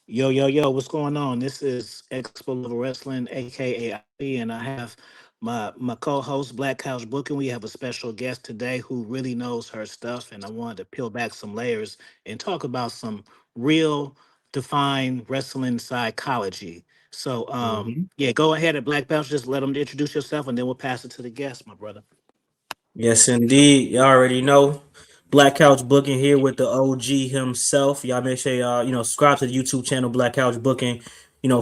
Yo, yo, yo, what's going on? This is Expo Level Wrestling, aka IP, and I have my co-host Black Couch Booking. We have a special guest today who really knows her stuff, and I wanted to peel back some layers and talk about some real defined wrestling psychology. So hmm yeah, go ahead at Black Couch, just let them introduce yourself and then we'll pass it to the guest, my brother. Yes, indeed. Y'all already know. Black Couch Booking here with the OG himself. Y'all make sure y'all, subscribe to the YouTube channel Black Couch Booking.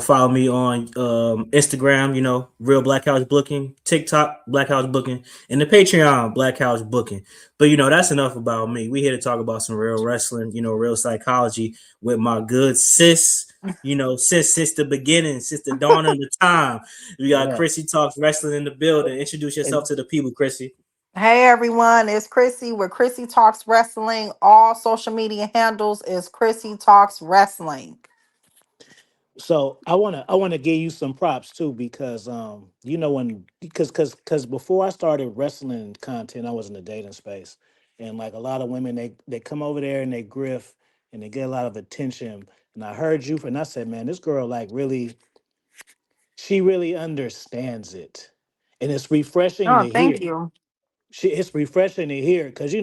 Follow me on Instagram, Real Black Couch Booking, TikTok, Black Couch Booking, and the Patreon, Black Couch Booking. But that's enough about me. We here to talk about some real wrestling, real psychology with my good sis. Since the beginning, since the dawn of the time. We got Yeah. Chrissy Talks Wrestling in the building. Introduce And yourself to the people, Chrissy. Hey everyone, it's Chrissy with Chrissy Talks Wrestling. All social media handles is Chrissy Talks Wrestling. so I wanna give you some props too because when because before I started wrestling content I was in the dating space, and like a lot of women they come over there and they griff and they get a lot of attention, and I heard you and I said, man, this girl like really, she really understands it, and it's refreshing Oh, to hear. thank you. It's refreshing to hear because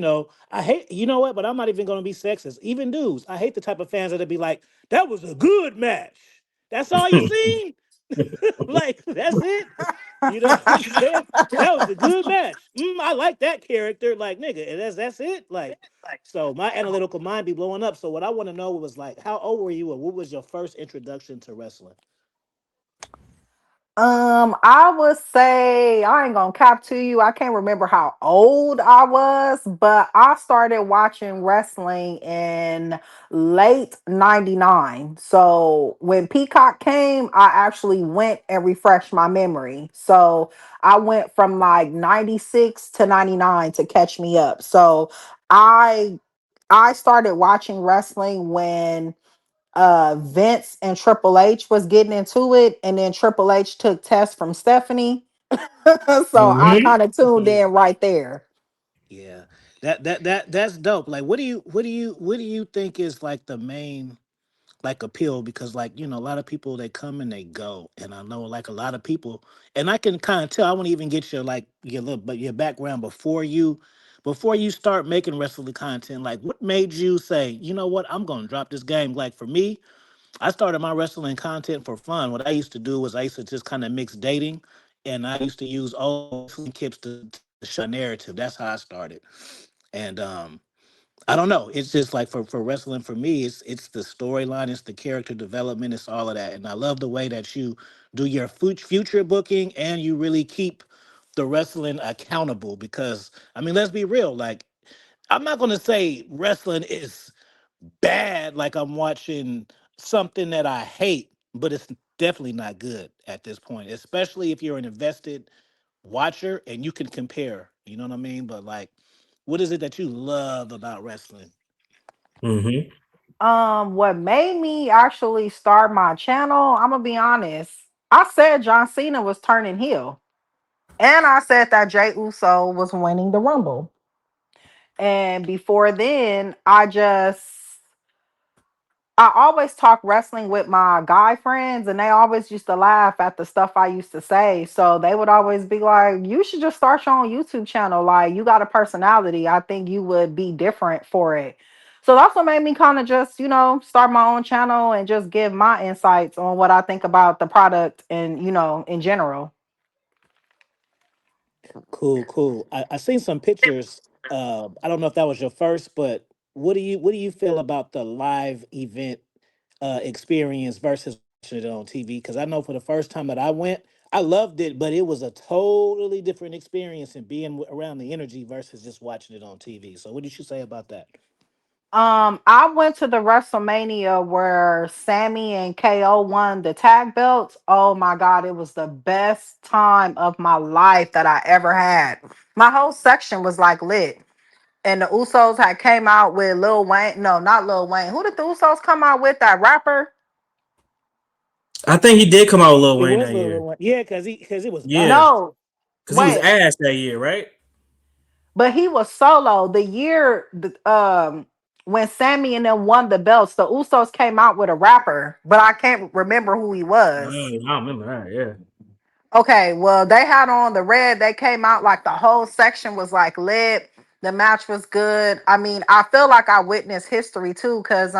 I hate, you know what, but I'm not even gonna be sexist. Even dudes, I hate the type of fans that'll be like, "That was a good match. That's all you seen." Like that's it. You know what I'm saying? That was a good match. I like that character. Like nigga, and that's it. Like, so my analytical mind be blowing up. So what I want to know was like, how old were you, and what was your first introduction to wrestling? I would say I ain't gonna cap to you. I can't remember how old I was, but I started watching wrestling in late '99. So when Peacock came, I actually went and refreshed my memory. So I went from like '96 to '99 to catch me up. So I I started watching wrestling when Vince and Triple H was getting into it, and then Triple H took tests from Stephanie. So I hmm kind of tuned Yeah. in right there. Yeah. That's dope. Like what do you think is like the main like appeal, because like a lot of people they come and they go, and I know like a lot of people, and I can kind of tell. I want to even get your like your little but your background before you start making wrestling content. Like what made you say, you know what, I'm gonna drop this game? Like for me, I started my wrestling content for fun. What I used to do was I used to just kind of mix dating, and I used to use old wrestling clips to show my narrative. That's how I started. And I don't know. It's just like for wrestling for me, it's the storyline, it's the character development, it's all of that. And I love the way that you do your future booking, and you really keep the wrestling accountable, because I mean, let's be real, like I'm not going to say wrestling is bad like I'm watching something that I hate, but it's definitely not good at this point, especially if you're an invested watcher and you can compare, you know what I mean? But like, what is it that you love about wrestling? hmm What made me actually start my channel, I'm gonna be honest. I said John Cena was turning heel, and I said that Jay Uso was winning the Rumble. And before then, I always talk wrestling with my guy friends, and they always used to laugh at the stuff I used to say. So they would always be like, "You should just start your own YouTube channel. Like, you got a personality. I think you would be different for it." So that's what made me kind of just, start my own channel and just give my insights on what I think about the product and, in general. Cool, cool. I seen some pictures. I don't know if that was your first, but what do you feel about the live event experience versus watching it on TV? Because I know for the first time that I went, I loved it, but it was a totally different experience and being around the energy versus just watching it on TV. So what did you say about that? I went to the WrestleMania where Sammy and KO won the tag belts. Oh my God, it was the best time of my life that I ever had. My whole section was like lit. And the Usos had came out with Lil Wayne. No, not Lil Wayne. Who did the Usos come out with? That rapper? I think he did come out with Lil It Wayne was that Lil year. Wayne. Yeah, because it was Yeah, biased. No, because he was wait. ass that year, right? But he was solo the year. when Sammy and them won the belts, the Usos came out with a rapper, but I can't remember who he was. I don't remember that. Yeah. Okay, well, they had on the red. They came out like the whole section was like lit. The match was good. I mean, I feel like I witnessed history too, because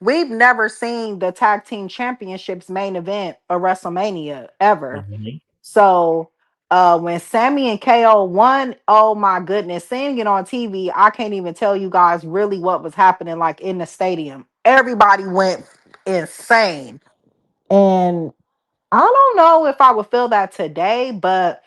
we've never seen the tag team championships main event of WrestleMania ever. Mhm. So when Sammy and KO won, oh my goodness, seeing it on TV, I can't even tell you guys really what was happening like in the stadium. Everybody went insane. And I don't know if I would feel that today, but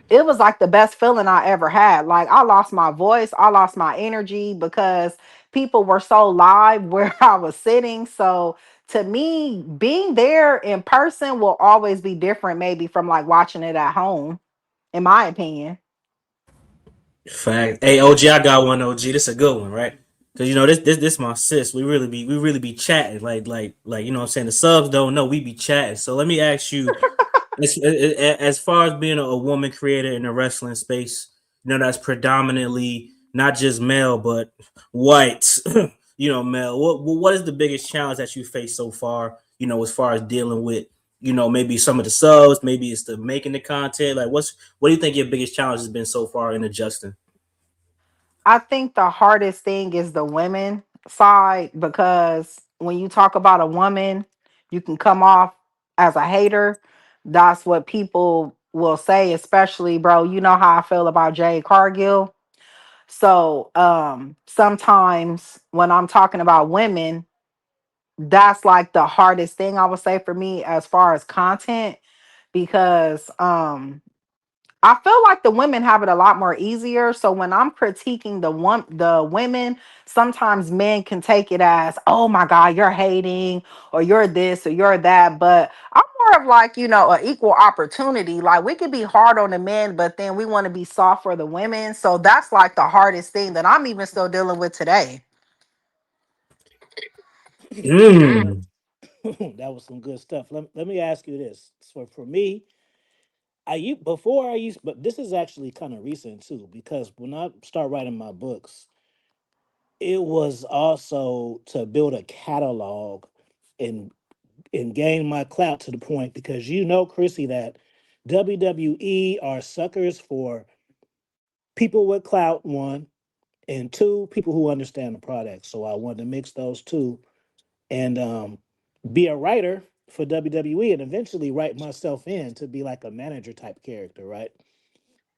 it was like the best feeling I ever had. Like I lost my voice, I lost my energy because people were so live where I was sitting. So to me, being there in person will always be different, maybe from like watching it at home, in my opinion. Fact. Hey, OG, I got one. OG, this a good one, right? Cause you know this my sis. We really be chatting like you know what I'm saying. The subs don't know we be chatting. So let me ask you, as far as being a woman creator in the wrestling space, you know that's predominantly not just male but white. You know, male. What is the biggest challenge that you faced so far? You know, as far as dealing with maybe some of the subs, maybe it's the making the content. Like, what do you think your biggest challenge has been so far in adjusting? I think the hardest thing is the women side because when you talk about a woman, you can come off as a hater. That's what people will say, especially, bro. You know how I feel about Jade Cargill. So sometimes when I'm talking about women, that's like the hardest thing I would say for me as far as content because I feel like the women have it a lot more easier. So when I'm critiquing the women, sometimes men can take it as, "Oh my God, you're hating, or you're this, or you're that." But I'm more of like, an equal opportunity. Like we could be hard on the men, but then we want to be soft for the women. So that's like the hardest thing that I'm even still dealing with today. Yeah, that Mm. that was some good stuff. Let me ask you this. So for me, before I used, but this is actually kind of recent too, because when I start writing my books, it was also to build a catalog and gain my clout to the point because Chrissy, that WWE are suckers for people with clout, one, and two, people who understand the product. So I wanted to mix those two and be a writer for WWE and eventually write myself in to be like a manager type character, right?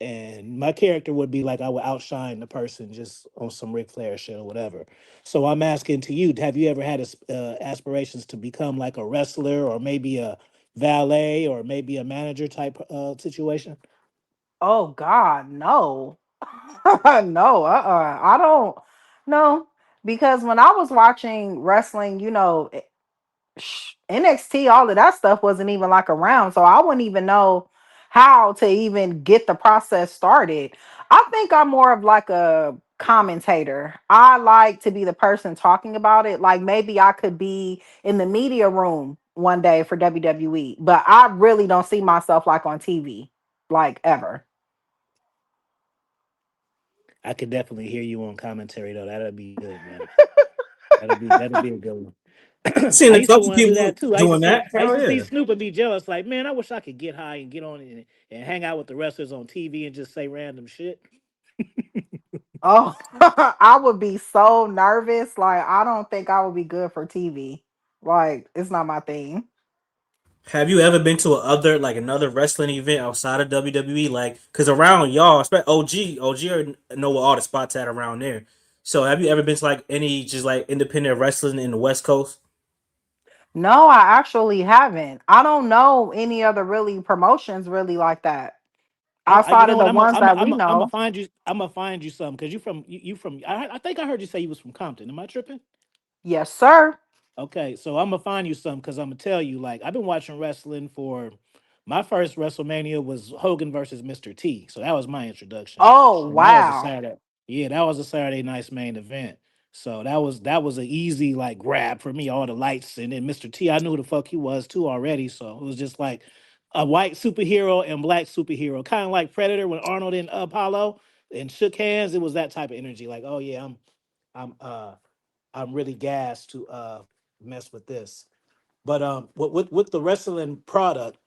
And my character would be like I would outshine the person just on some Ric Flair shit or whatever. So I'm asking to you: have you ever had aspirations to become like a wrestler or maybe a valet or maybe a manager type situation? Oh God, no. No, I don't know because when I was watching wrestling, NXT, all of that stuff wasn't even like around, so I wouldn't even know how to even get the process started. I think I'm more of like a commentator. I like to be the person talking about it. Like maybe I could be in the media room one day for WWE, but I really don't see myself like on TV, like ever. I could definitely hear you on commentary though. That'll be good, man. That'll be a good one. Seen I a used to couple want to do people that too. doing that. I used Hell to see yeah. Snoop and be jealous. Like, man, I wish I could get high and get on and hang out with the wrestlers on TV and just say random shit. Oh, I would be so nervous. Like, I don't think I would be good for TV. Like, it's not my thing. Have you ever been to another wrestling event outside of WWE? Like, cause around y'all, especially OG know where all the spots at around there. So, have you ever been to like any just like independent wrestling in the West Coast? No, I actually haven't. I don't know any other really promotions really like that You outside know of what? the ones that we I'm gonna know. find you. I'm gonna find you some because you from. I think I heard you say you was from Compton. Am I tripping? Yes, sir. Okay, so I'm gonna find you some because I'm gonna tell you. Like I've been watching wrestling for my first WrestleMania was Hogan versus Mr. T. So that was my introduction, Oh, and that was a wow. Saturday. Yeah, that was a Saturday night's main event. So that was an easy like grab for me. All the lights and then Mr. T. I knew who the fuck he was too already. So it was just like a white superhero and black superhero, kind of like Predator when Arnold and Apollo and shook hands. It was that type of energy. Like, oh yeah, I'm I'm really gassed to mess with this. But with the wrestling product,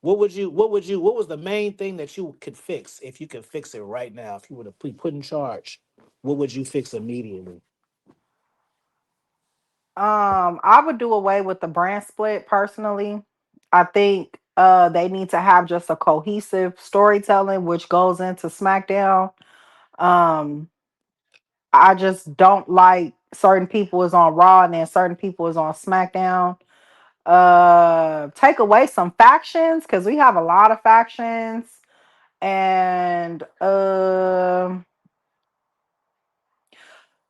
what was the main thing that you could fix if you could fix it right now? If you were to be put in charge, what would you fix immediately? I would do away with the brand split personally. I think they need to have just a cohesive storytelling which goes into SmackDown. Um I just don't like certain people is on Raw and then certain people is on SmackDown. Take away some factions because we have a lot of factions, and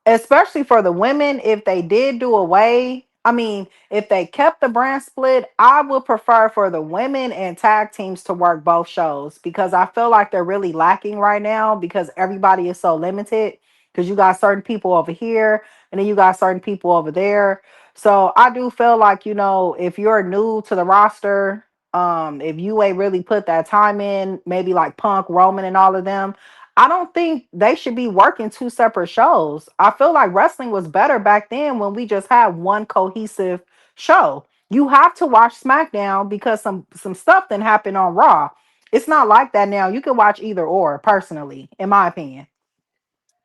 especially for the women, if they did do away, I mean, if they kept the brand split, I would prefer for the women and tag teams to work both shows because I feel like they're really lacking right now because everybody is so limited because you got certain people over here and then you got certain people over there. So I do feel like, if you're new to the roster, if you ain't really put that time in, maybe like Punk, Roman, and all of them, I don't think they should be working two separate shows. I feel like wrestling was better back then when we just had one cohesive show. You have to watch SmackDown because some stuff that happened on Raw. It's not like that now. You can watch either or, personally, in my opinion.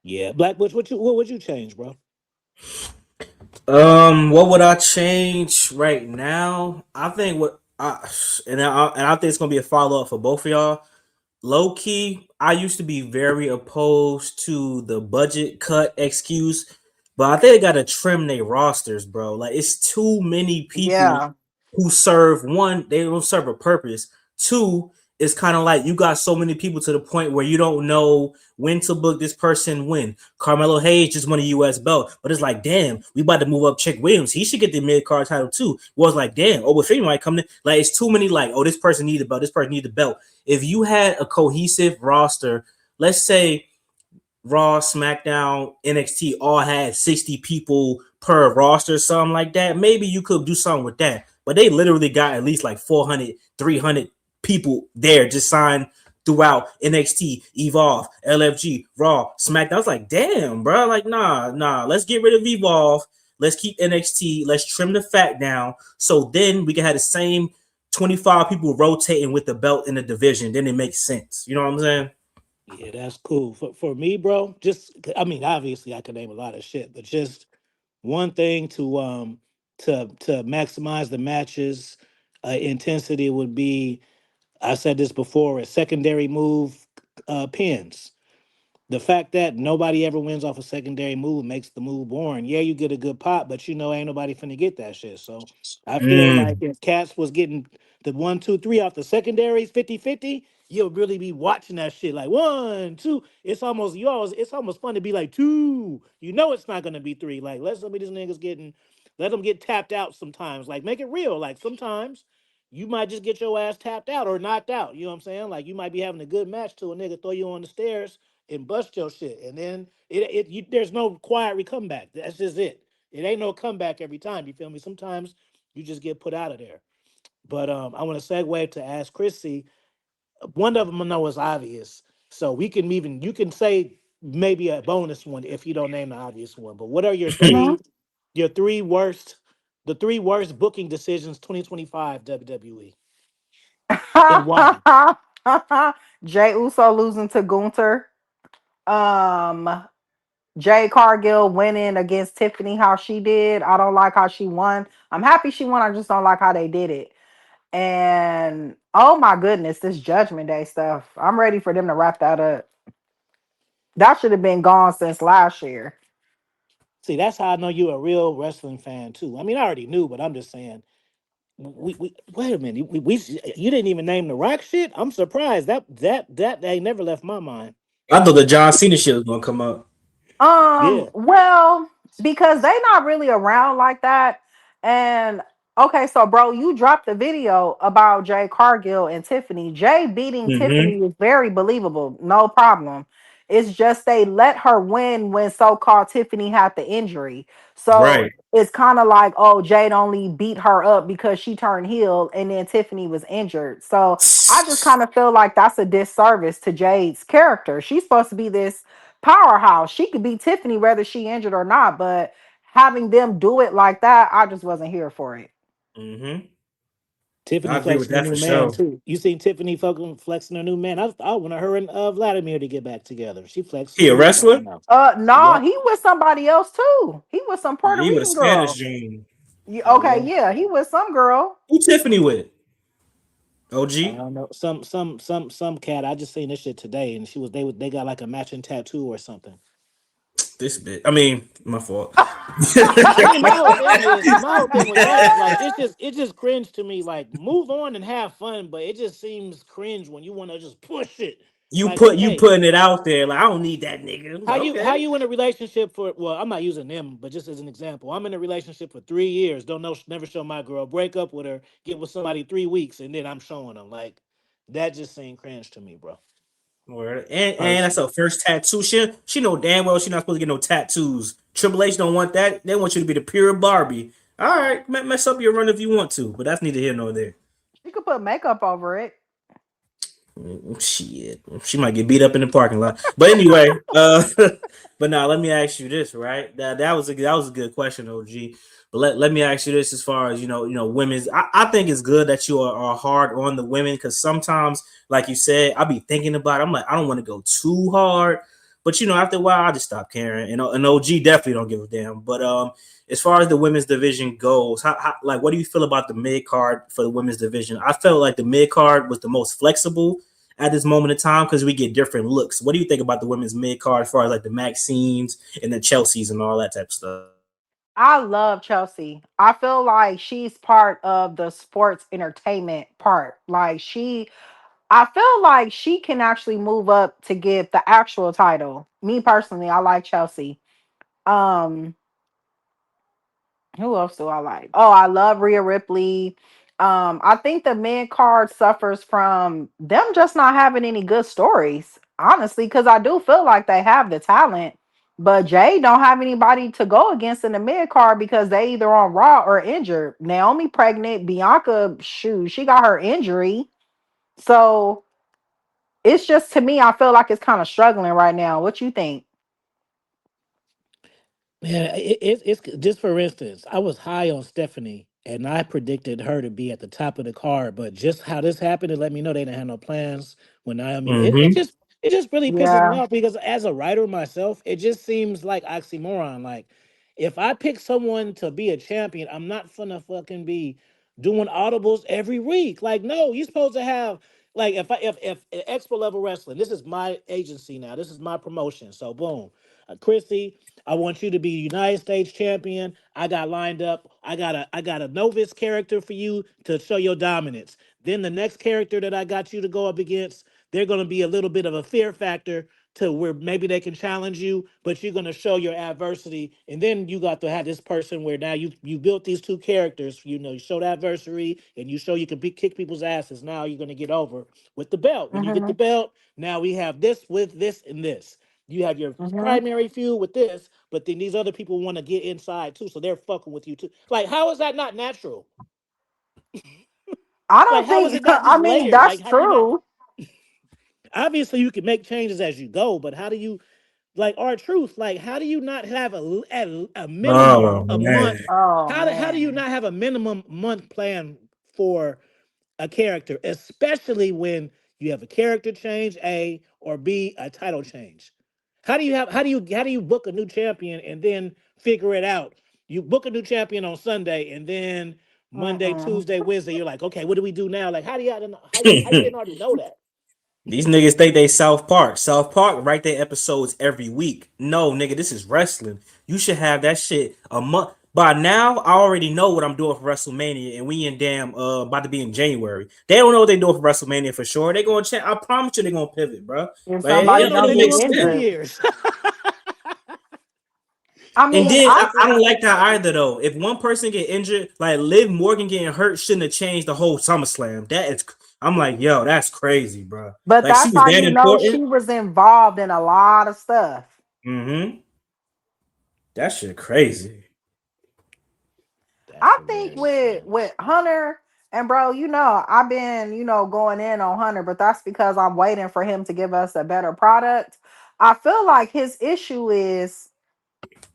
Yeah, Black Butch, what would you change, bro? What would I change right now? I think what I and I think it's gonna be a follow up for both of y'all. Low key, I used to be very opposed to the budget cut excuse, but I think they gotta trim their rosters, bro. Like it's too many people Yeah. who serve one, they don't serve a purpose. Two, it's kind of like you got so many people to the point where you don't know when to book this person when. Carmelo Hayes just won a US belt, but it's like, damn, we about to move up Chick Williams. He should get the mid card title too. Was like, damn, oh, if anyone might come in, like it's too many, like, oh, this person needs a belt, this person needs a belt. If you had a cohesive roster, let's say Raw, SmackDown, NXT all had 60 people per roster, something like that. Maybe you could do something with that. But they literally got at least like 400, 300 people there just signed throughout NXT, Evolve, LFG, Raw, SmackDown. I was like, damn, bro. Like, nah. Let's get rid of Evolve. Let's keep NXT. Let's trim the fat down. So then we can have the same 25 people rotating with the belt in the division. Then it makes sense. You know what I'm saying? Yeah, that's cool. For me, bro, just I mean, obviously I could name a lot of shit, but just one thing to maximize the matches intensity would be, I said this before, a secondary move pins. The fact that nobody ever wins off a secondary move makes the move boring. Yeah, you get a good pop, but ain't nobody finna get that shit. So I feel like Mm. if Cats was getting the one, two, three off the secondaries 50-50, you'll really be watching that shit like one, two. It's almost fun to be like two. You know it's not gonna be three. Like let some of these niggas let them get tapped out sometimes. Like make it real. Like sometimes you might just get your ass tapped out or knocked out. You know what I'm saying? Like you might be having a good match to a nigga throw you on the stairs and bust your shit, and then there's no quiet comeback. That's just it. It ain't no comeback every time. You feel me? Sometimes you just get put out of there. But I want to segue to ask Chrissy. One of them I know is obvious, so we can even you can say maybe a bonus one if you don't name the obvious one. But what are Mhm. your three worst the three worst booking decisions 2025 WWE and why? Jay Uso losing to Gunther. Um, Jay Cargill winning against Tiffany, how she did. I don't like how she won. I'm happy she won. I just don't like how they did it. And oh my goodness, this Judgment Day stuff. I'm ready for them to wrap that up. That should have been gone since last year. See, that's how I know you're a real wrestling fan too. I mean, I already knew, but I'm just saying we wait a minute. You didn't even name the rock shit. I'm surprised that they never left my mind. I thought the John Cena shit was gonna come up. Yeah, Well, because they not really around like that. And okay, so bro, you dropped the video about Jay Cargill and Tiffany. Jay beating Mm-hmm. Tiffany is very believable, no problem. It's just they let her win when so-called Tiffany had the injury. So Right. it's kind of like, oh, Jade only beat her up because she turned heel and then Tiffany was injured. So I just kind of feel like that's a disservice to Jade's character. She's supposed to be this powerhouse. She could be Tiffany whether she injured or not, but having them do it like that, I just wasn't here for it. Hmm. I Tiffany agree with flexing a that for new man sure. too. You seen Tiffany fucking flexing a new man? I want her and Vladimir to get back together. She flexed He some a new wrestler? fucking out. No, Yep. he was somebody else too. He was some Puerto He with a Rican Spanish girl. dream. Oh Okay, yeah. yeah, he was some girl. Who Tiffany with? I OG? don't know. Some cat. I just seen this shit today, and she was they got like a matching tattoo or something. This bit. I mean, my fault. I mean, my whole thing with that is like it just cringe to me. Like, move on and have fun, but it just seems cringe when you want to just push it. Like, You okay, putting it out there like I don't need that nigga. I'm like, how okay. you in a relationship for? Well, I'm not using them, but just as an example, I'm in a relationship for 3 years. Don't know, never show my girl. Break up with her, get with somebody 3 weeks, and then I'm showing them. Like, that just seemed cringe to me, bro. Word. And that's Personally. her first tattoo. She know damn well she not supposed to get no tattoos. Triple H don't want that. They want you to be the pure Barbie. All right, mess up your run if you want to, but that's neither here nor there. She could put makeup over it. Shit, she might get beat up in the parking lot. But anyway, but now let me ask you this, right? That was a good question, OG. But let me ask you this, as far as women's. I think it's good that you are hard on the women because sometimes, like you said, I be thinking about. It, I'm like, I don't want to go too hard, but after a while, I just stop caring. And OG definitely don't give a damn. But as far as the women's division goes, like what do you feel about the mid card for the women's division? I felt like the mid card was the most flexible at this moment in time because we get different looks. What do you think about the women's mid card as far as like the Maxines and the Chelseas and all that type of stuff? I love Chelsea. I feel like she's part of the sports entertainment part. I feel like she can actually move up to get the actual title. Me personally, I like Chelsea. Um, who else do I like? Oh, I love Rhea Ripley. I think the mid card suffers from them just not having any good stories, honestly, because I do feel like they have the talent, but Jay don't have anybody to go against in the mid card because they either on Raw or injured. Naomi pregnant, Bianca, shoot, she got her injury, so it's just to me, I feel like it's kind of struggling right now. What you think? Yeah, it's just for instance, I was high on Stephanie and I predicted her to be at the top of the card, but just how this happened, it let me know they didn't have no plans when Naomi. Mm-hmm. It just really pisses me Yeah. off because as a writer myself, it just seems like oxymoron. Like, if I pick someone to be a champion, I'm not gonna fucking be doing audibles every week. Like, no, you're supposed to have, like, if expo level wrestling, this is my agency now, this is my promotion. So boom, Chrissy, I want you to be United States champion. I got lined up. I got a novice character for you to show your dominance. Then the next character that I got you to go up against, they're going to be a little bit of a fear factor to where maybe they can challenge you, but you're going to show your adversity. And then you got to have this person where now you built these two characters. You show the adversity and you show you can kick people's asses. Now you're going to get over with the belt. When you get the Hmm. belt, now we have this with this and this. You have your Hmm. primary feud with this, but then these other people want to get inside too, so they're fucking with you too. Like, how is that not natural? I Like, don't how is think. it not just I mean, layered? that's Like, how do you not? true. Obviously, you can make changes as you go, but how do you, like, our truth? Like, how do you not have a minimum Oh a man. month? Oh How do you man. not have a minimum month plan for a character, especially when you have a character change, A, or B, a title change? How do you book a new champion and then figure it out? You book a new champion on Sunday and then Monday, Mm-mm. Tuesday, Wednesday, you're like, okay, what do we do now? Like, how you didn't already know that? These niggas think they South Park. South Park write their episodes every week. No, nigga, this is wrestling. You should have that shit a month. By now, I already know what I'm doing for WrestleMania, and we in damn about to be in January. They don't know what they doing for WrestleMania for sure. They gonna change. I promise you, they gonna pivot, bro. If Like somebody Then it they've don't don't been get make doing for two injured, sense. years. I And mean, then I I don't like that either though. If one person get injured, like Liv Morgan getting hurt shouldn't have changed the whole SummerSlam. I'm like, yo, that's crazy, bro. but Like she that's was how that you know important. she was involved in a lot of stuff. Mm-hmm. That shit crazy. That's I think hilarious, with man. Hunter and bro, I've been, going in on Hunter, but that's because I'm waiting for him to give us a better product. I feel like his issue is,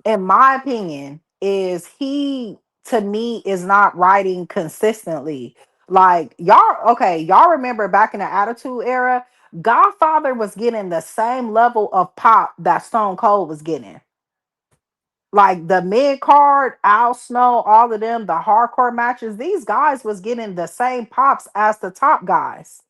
in my opinion, is he to me is not writing consistently. Like y'all, okay, y'all remember back in the Attitude Era, Godfather was getting the same level of pop that Stone Cold was getting. Like the mid card, Al Snow, all of them, the hardcore matches, these guys was getting the same pops as the top guys.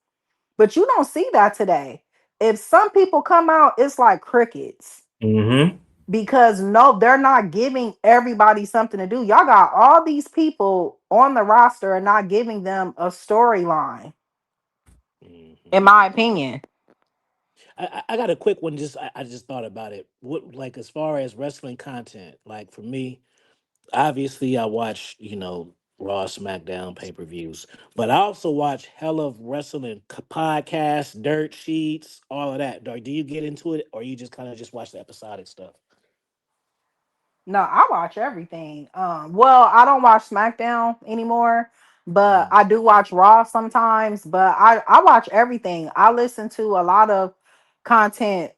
But you don't see that today. If some people come out, it's like crickets Mm-hmm. because no, they're not giving everybody something to do. Y'all got all these people on the roster and not giving them a storyline, Hmm. in my opinion. I got a quick one. I just thought about it. What, like, as far as wrestling content, like for me, obviously I watch, Raw, SmackDown, pay-per-views, but I also watch hell of wrestling podcasts, dirt sheets, all of that. Do you get into it, or you just kind of just watch the episodic stuff? No, I watch everything. Well, I don't watch SmackDown anymore, but Mhm. I do watch Raw sometimes. But I watch everything. I listen to a lot of content,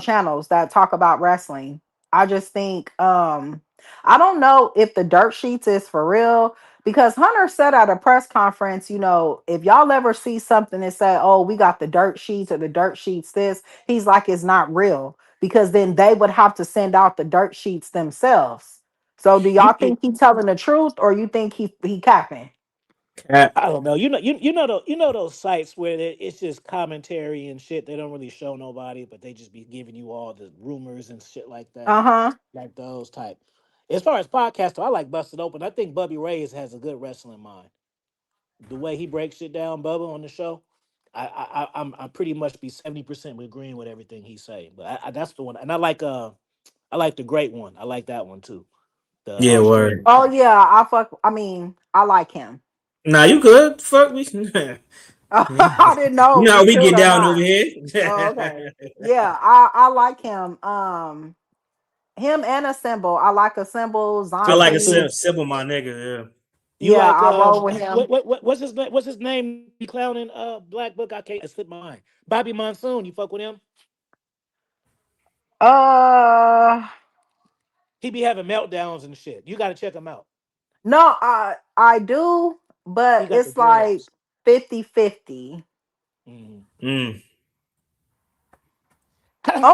channels that talk about wrestling. I just think I don't know if the dirt sheets is for real because Hunter said at a press conference, if y'all ever see something and say, "Oh, we got the dirt sheets or the dirt sheets this," he's like, "It's not real." Because then they would have to send out the dirt sheets themselves. So do y'all You think he telling the truth or you think he capping? Cat. I don't know. Those sites where it's just commentary and shit. They don't really show nobody, but they just be giving you all the rumors and shit like that, Uh-huh. like those type. As far as podcasts, though, I like Busted Open. I think Bubby Reyes has a good wrestling mind. The way he breaks shit down, Bubba, on the show, I'm pretty much be 70% agreeing with everything he say. But that's the one, and I like the great one. I like that one too. The Yeah, word. Australian Oh cat. yeah, I mean, I like him. Nah, you good? Fuck me. You I didn't know know if how you we could get or down over not. here. Oh, okay. Yeah, I like him. Him and a symbol. I like a symbol, I like a Zontae. simple, my nigga. You Yeah, like I roll with him. what's his name? What's his name that be clowning Black Book? I can't. It slipped my mind. Bobby Monsoon. You fuck with him? Uh He be having meltdowns and shit. You got to check him out. no, I do, He but got the it's like dreads. 50-50. Mhm. Yeah. Mm.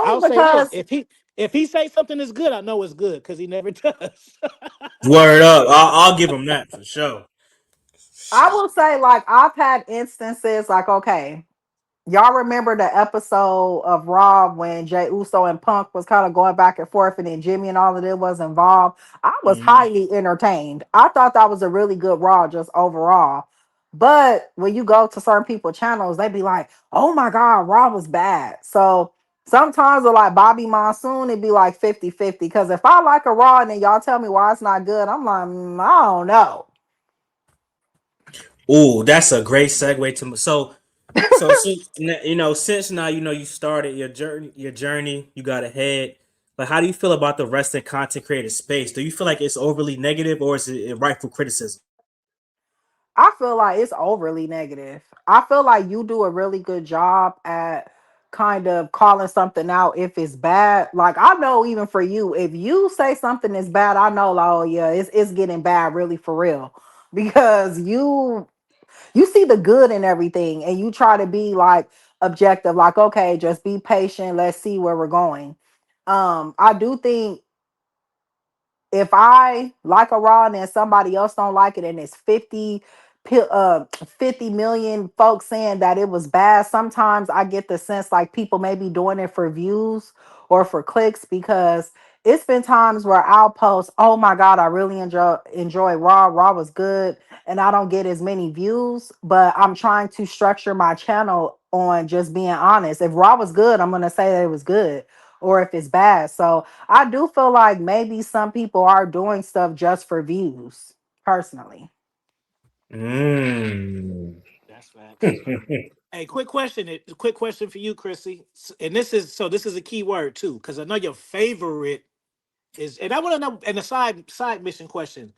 I'll Only say this: because if he say something is good, I know it's good because he never does. Word up. I'll give him that for sure. I will say, like, I've had instances like, okay, y'all remember the episode of Raw when Jay Uso and Punk was kind of going back and forth, and then Jimmy and all of them was involved. I was Mhm. highly entertained. I thought that was a really good Raw, just overall. But when you go to certain people channels, they be like, "Oh my God, Raw was bad." So sometimes with like Bobby Monsoon, it'd be like 50-50. Because if I like a Raw and then y'all tell me why it's not good, I'm like, I don't know. Ooh, that's a great segue to since now you started your journey you got ahead. Like, how do you feel about the wrestling content creator space? Do you feel like it's overly negative or is it rightful criticism? I feel like it's overly negative. I feel like you do a really good job at kind of calling something out if it's bad. Like I know even for you, if you say something is bad, I know like, oh yeah, it's getting bad really for real. Because you see the good in everything and you try to be like objective, like okay, just be patient, let's see where we're going. I do think if I like a raw and then somebody else don't like it and it's 50 million folks saying that it was bad, sometimes I get the sense like people may be doing it for views or for clicks because it's been times where I'll post, oh my God, I really enjoy Raw. Raw was good and I don't get as many views, but I'm trying to structure my channel on just being honest. If Raw was good, I'm gonna say that it was good, or if it's bad. So I do feel like maybe some people are doing stuff just for views, personally. Mm. That's facts. Hey, quick question for you, Chrissy. And this is a key word too, because I know your favorite is, and I want to know. And a side mission question,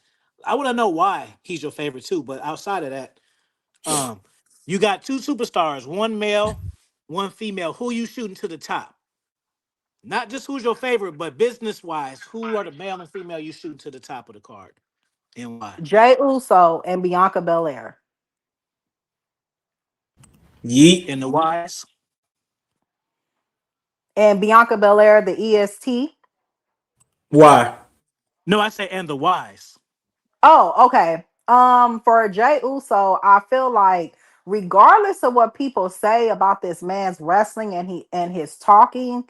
I want to know why he's your favorite too. But outside of that, um, you got two superstars, one male, one female. Who you shooting to the top? Not just who's your favorite, but business wise, who are the male and female you shooting to the top of the card and why? Jay Uso and Bianca Belair. Yeet. And the whys? And Bianca Belair, the EST. Why? No, I say and the whys. Oh, okay. For Jay Uso, I feel like regardless of what people say about this man's wrestling and his talking,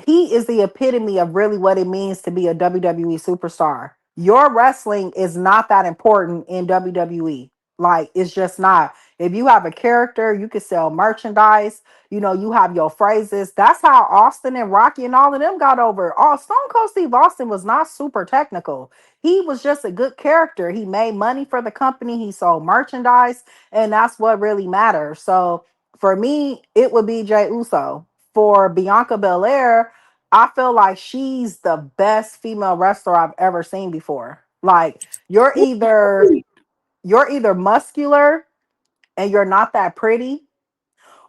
he is the epitome of really what it means to be a WWE superstar. Your wrestling is not that important in WWE. Like, it's just not. If you have a character, you can sell merchandise. You know, you have your phrases. That's how Austin and Rocky and all of them got over. Oh, Stone Cold Steve Austin was not super technical. He was just a good character. He made money for the company. He sold merchandise, and that's what really matters. So for me, it would be Jay Uso. For Bianca Belair, I feel like she's the best female wrestler I've ever seen before. Like you're either muscular and you're not that pretty,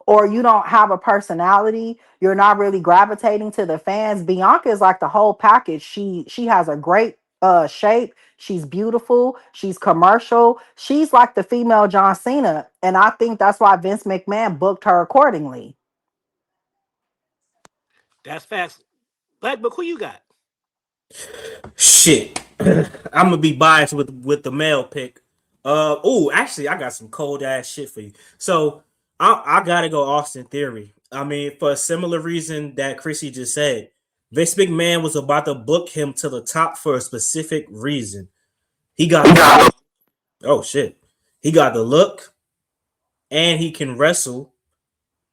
or you don't have a personality. You're not really gravitating to the fans. Bianca is like the whole package. She has a great shape. She's beautiful. She's commercial. She's like the female John Cena, and I think that's why Vince McMahon booked her accordingly. That's facts. Black Book, who you got? Shit. I'm gonna be biased with the male pick. Oh, actually, I got some cold ass shit for you. So I gotta go Austin Theory. I mean, for a similar reason that Chrissy just said, Vince McMahon was about to book him to the top for a specific reason. He got the oh shit. He got the look, and he can wrestle.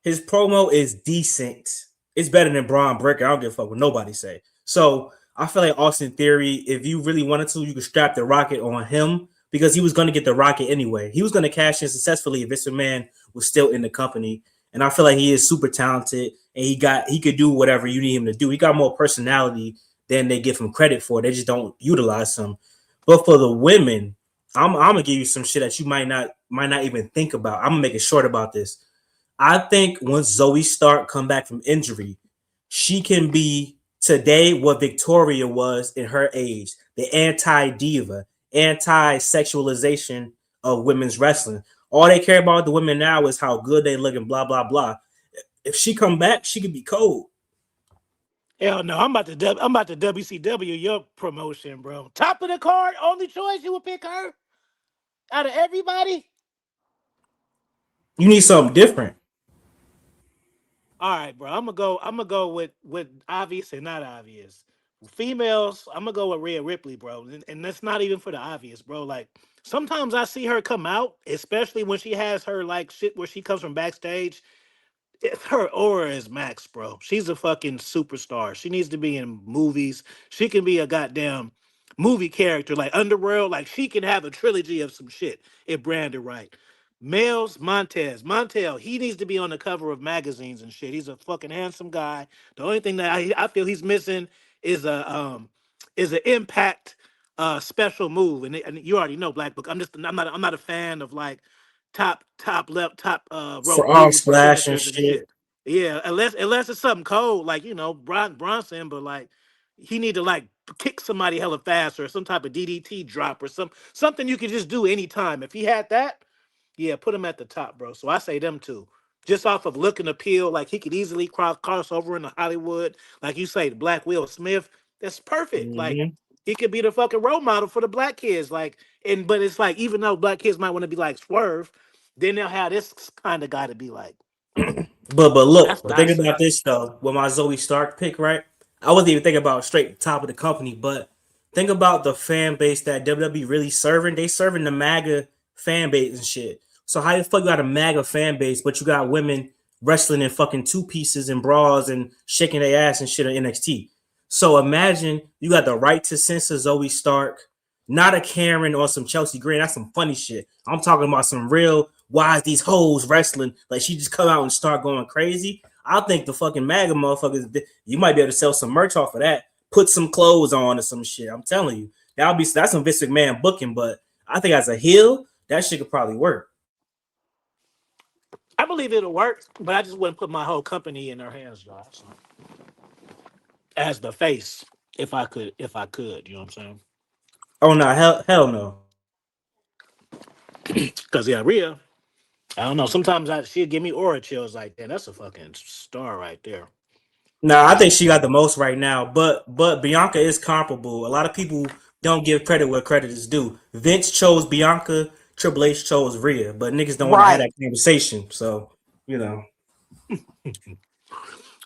His promo is decent. It's better than Braun Breaker. I don't give a fuck what nobody say. So I feel like Austin Theory, if you really wanted to, you could strap the rocket on him because he was going to get the rocket anyway. He was going to cash in successfully if Vince McMahon was still in the company. And I feel like he is super talented and he could do whatever you need him to do. He got more personality than they give him credit for. They just don't utilize him. But for the women, I'm gonna give you some shit that you might not even think about. I'm gonna make it short about this. I think once Zoe Stark come back from injury, she can be today what Victoria was in her age, the anti-diva, anti-sexualization of women's wrestling. All they care about with the women now is how good they look and blah blah blah. If she come back, she could be cold. Hell no, I'm about to WCW your promotion, bro. Top of the card, only choice you would pick her out of everybody. You need something different. All right, bro. I'm gonna go with obvious and not obvious. Females, I'm gonna go with Rhea Ripley, bro. And that's not even for the obvious, bro. Like sometimes I see her come out, especially when she has her like shit where she comes from backstage. Her aura is max, bro. She's a fucking superstar. She needs to be in movies. She can be a goddamn movie character like Underworld. Like she can have a trilogy of some shit if branded right. Males, Montel, he needs to be on the cover of magazines and shit. He's a fucking handsome guy. The only thing that I feel he's missing is an impact special move. And you already know Black Book. I'm not a fan of like top left top rope For arm moves and splash and finishers and shit. shit. Yeah, unless it's something cold like Bronson, but like he need to like kick somebody hella fast or some type of DDT drop or something you could just do anytime. If he had that, yeah, put him at the top, bro. So I say them two. Just off of look and appeal, like he could easily cross over into Hollywood. Like you say, the Black Will Smith, that's perfect. Like Mm-hmm. he could be the fucking role model for the black kids. Like, and but it's like even though black kids might want to be like Swerve, then they'll have this kind of guy to be like. But That's look, what but I think say. about this though. With my Zoe Stark pick, right? I wasn't even thinking about straight top of the company, but think about the fan base that WWE really serving. They serving the MAGA fan base and shit. So how the fuck you got a MAGA fan base, but you got women wrestling in fucking two pieces and bras and shaking their ass and shit on NXT? So imagine you got the right to censor Zoe Stark, not a Karen or some Chelsea Green. That's some funny shit. I'm talking about some real. Why is these hoes wrestling? Like she just come out and start going crazy. I think the fucking MAGA motherfuckers, you might be able to sell some merch off of that. Put some clothes on or some shit. I'm telling you, that's some Vince McMahon booking. But I think as a heel, that shit could probably work. I believe it'll work, but I just wouldn't put my whole company in their hands, Josh. as the face. If I could, you know what I'm saying? Oh no, hell no. Because yeah, Rhea, I don't know. Sometimes she'll give me aura chills like that. That's a fucking star right there. Nah, I But think she got the most right now, but Bianca is comparable. A lot of people don't give credit where credit is due. Vince chose Bianca, Triple H chose Rhea, but niggas don't want to have Right. that conversation. So you know,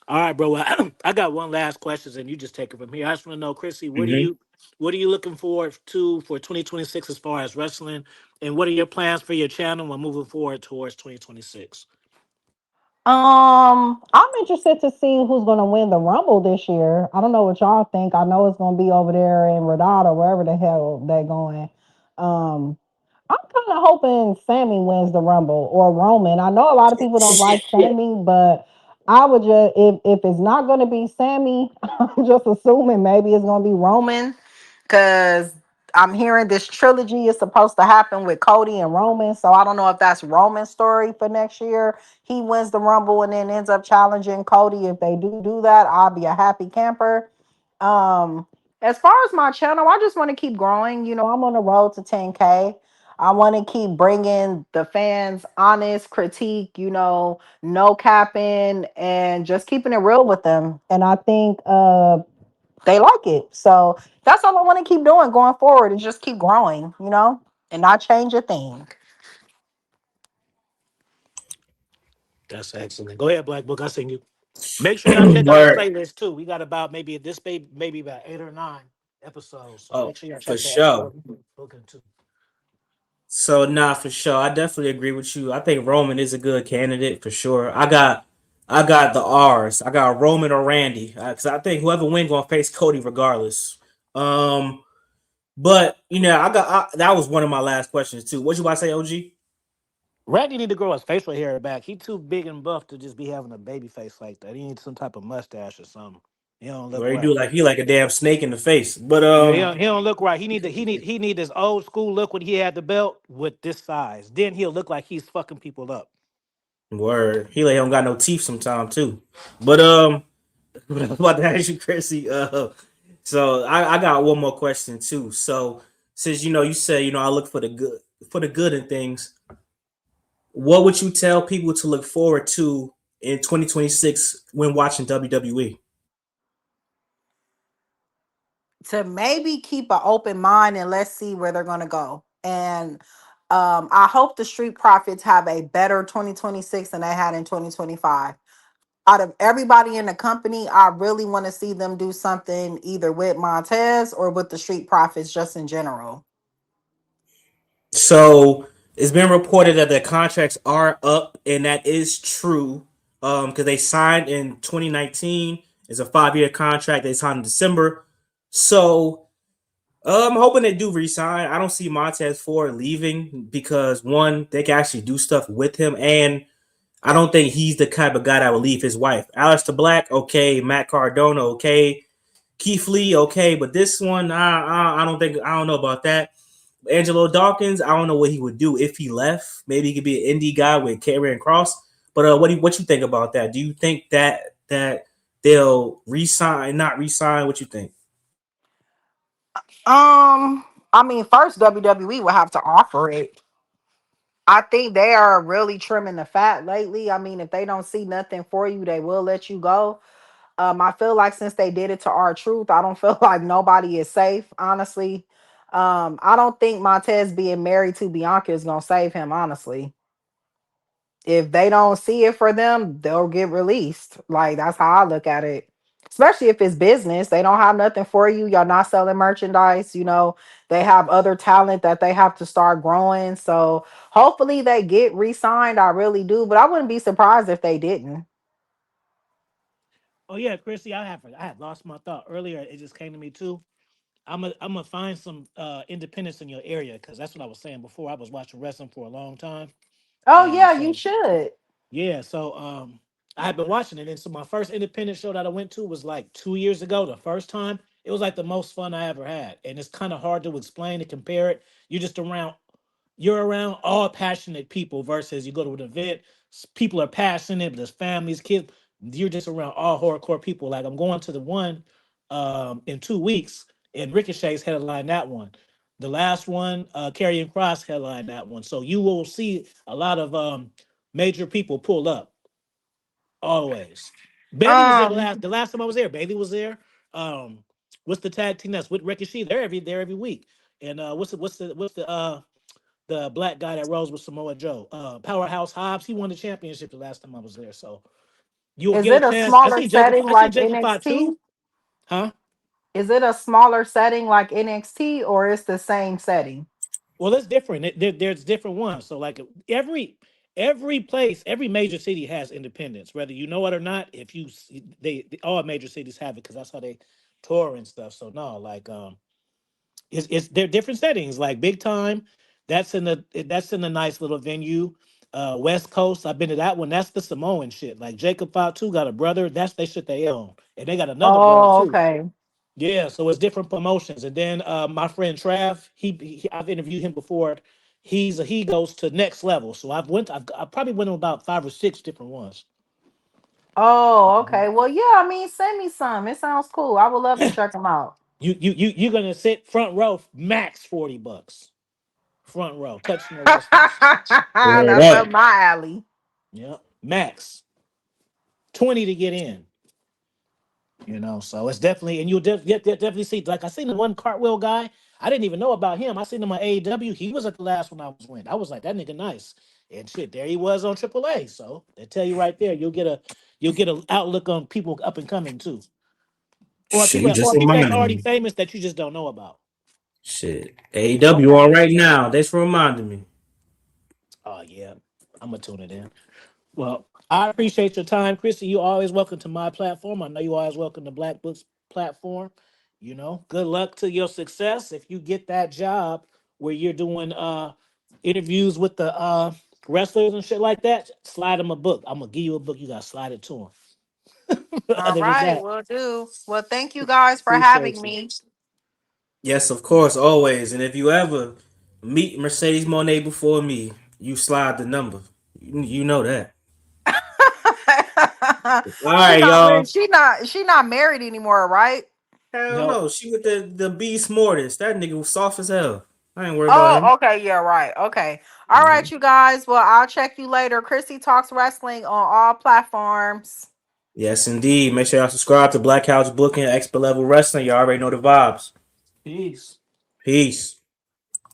all right, bro. Well, I got one last question, and you just take it from here. I just want to know, Chrissy, hmm what are you looking forward to for 2026 as far as wrestling, and what are your plans for your channel when moving forward towards 2026? I'm interested to see who's going to win the Rumble this year. I don't know what y'all think. I know it's going to be over there in Redada, wherever the hell they're going. Um, I'm kind of hoping Sammy wins the Rumble or Roman. I know a lot of people don't like Sammy, but I would just if it's not going to be Sammy, I'm just assuming maybe it's going to be Roman because I'm hearing this trilogy is supposed to happen with Cody and Roman. So I don't know if that's Roman's story for next year. He wins the Rumble and then ends up challenging Cody. If they do that, I'll be a happy camper. Um, as far as my channel, I just want to keep growing. You know, I'm on the road to 10K. I want to keep bringing the fans honest critique, no capping and just keeping it real with them. And I think they like it. So that's all I want to keep doing going forward is just keep growing, and not change a thing. That's excellent. Go ahead, Black Book. I seen you. Make sure y'all check out our word. playlist too. We got about maybe about 8 or 9 episodes. So Oh, make sure y'all for check that sure. book too. So nah, for sure. I definitely agree with you. I think Roman is a good candidate for sure. I got the R's. I got Roman or Randy because I think whoever win gonna face Cody regardless. Um, but that was one of my last questions too. What you about to say, OG? Randy need to grow his facial hair back. He too big and buff to just be having a baby face like that. He needs some type of mustache or something. He don't look Where he do right. like he like a damn snake in the face. But Yeah, he don't look right. He need this old school look when he had the belt with this size. Then he'll look like he's fucking people up. word he like don't got no teeth sometime too. But what I was about to ask you, Chrissy. So I got one more question too. So since you said I look for the good in things. What would you tell people to look forward to in 2026 when watching WWE? To maybe keep an open mind and let's see where they're going to go. And I hope the Street Profits have a better 2026 than they had in 2025. Out of everybody in the company, I really want to see them do something either with Montez or with the Street Profits just in general. So it's been reported that their contracts are up, and that is true. Because they signed in 2019. It's a 5-year contract. They signed in December. So I'm hoping they do resign. I don't see Montez Ford leaving because one, they can actually do stuff with him, and I don't think he's the type of guy that would leave his wife. Alistair Black, okay. Matt Cardona, okay. Keith Lee, okay, but this one, I don't know about that. Angelo Dawkins, I don't know what he would do if he left. Maybe he could be an indie guy with Karrion Cross. But what you think about that? Do you think that they'll resign, not resign? What you think? I mean, first WWE will have to offer it. I think they are really trimming the fat lately. I mean, if they don't see nothing for you, they will let you go. I feel like since they did it to our truth, I don't feel like nobody is safe, honestly. I don't think Montez being married to Bianca is gonna save him, honestly. If they don't see it for them, they'll get released. Like that's how I look at it. Especially if it's business, they don't have nothing for you. Y'all not selling merchandise. They have other talent that they have to start growing. So hopefully they get re-signed. I really do, but I wouldn't be surprised if they didn't. Oh yeah, Chrissy, I had lost my thought earlier. It just came to me too. I'm gonna find some independence in your area because that's what I was saying before. I was watching wrestling for a long time, Oh and yeah, you so should. yeah, so I had been watching it, and so my first independent show that I went to was like 2 years ago. The first time, it was like the most fun I ever had, and it's kind of hard to explain and compare it. You're around all passionate people versus you go to an event, people are passionate, but there's families, kids. You're just around all hardcore people. Like I'm going to the one. in 2 weeks, and Ricochet's headlined that one. The last one, Karrion Cross headlined that one. So you will see a lot of major people pull up always. Bailey was there the Um, last time I was there. Bailey was there. Um, what's the tag team that's with Ricochet? They're every week. And what's the black guy that rolls with Samoa Joe? Powerhouse Hobbs. He won the championship the last time I was there. So you'll is get a it a chance. smaller setting I seen like Jacob Fott NXT? too. Huh? Is it a smaller setting like NXT or it's the same setting? Well, it's different. There's different ones. So like every place, every major city has independence, whether you know it or not. If you all major cities have it because that's how they tour and stuff. So no, like it's they're different settings. Like big time, that's in the nice little venue. West Coast, I've been to that one. That's the Samoan shit. Like Jacob Fatu got a brother. That's they shit they own, and they got another brother Oh, too. okay. Yeah, so it's different promotions. And then my friend Trav, I've interviewed him before. He goes to next level. So I probably went to about 5 or 6 different ones. Oh, Mhm. okay. Well, yeah, I mean, send me some. It sounds cool. I would love to check them out. You're gonna sit front row, max $40. Front row, touching the wrestlers. Word That's up up. my alley. Yeah, max 20 to get in. So it's definitely, and definitely see. Like I seen the one cartwheel guy. I didn't even know about him. I seen him on AEW. He was at the last one I was went. I was like, that nigga nice. And shit, there he was on AAA. So they tell you right there, you'll get an outlook on people up and coming too, Shit, you just people that's reminded already me. famous that you just don't know about. Shit. AEW on right now. That's reminding me. Oh yeah, I'm gonna tune it in. Well, I appreciate your time, Chrissy. You always welcome to my platform. I know you always welcome to Black Books platform. Good luck to your success. If you get that job where you're doing interviews with the wrestlers and shit like that, slide them a book. I'm gonna give you a book. You gotta slide it to them. All Other than right, that, will do. Well, thank you guys for having appreciate you. me. Yes, of course, always. And if you ever meet Mercedes Monet before me, you slide the number. You know that. All She right, not y'all. married. She not married anymore, right? Hell No, no. She with the beast mortis. That nigga was soft as hell. I ain't worried about him. Oh, okay, yeah, right. Okay. All right, Mhm. you guys. Well, I'll check you later. Chrissy Talks Wrestling on all platforms. Yes, indeed. Make sure y'all subscribe to Black Couch Booking, Expert Level Wrestling. You all already know the vibes. peace. Peace.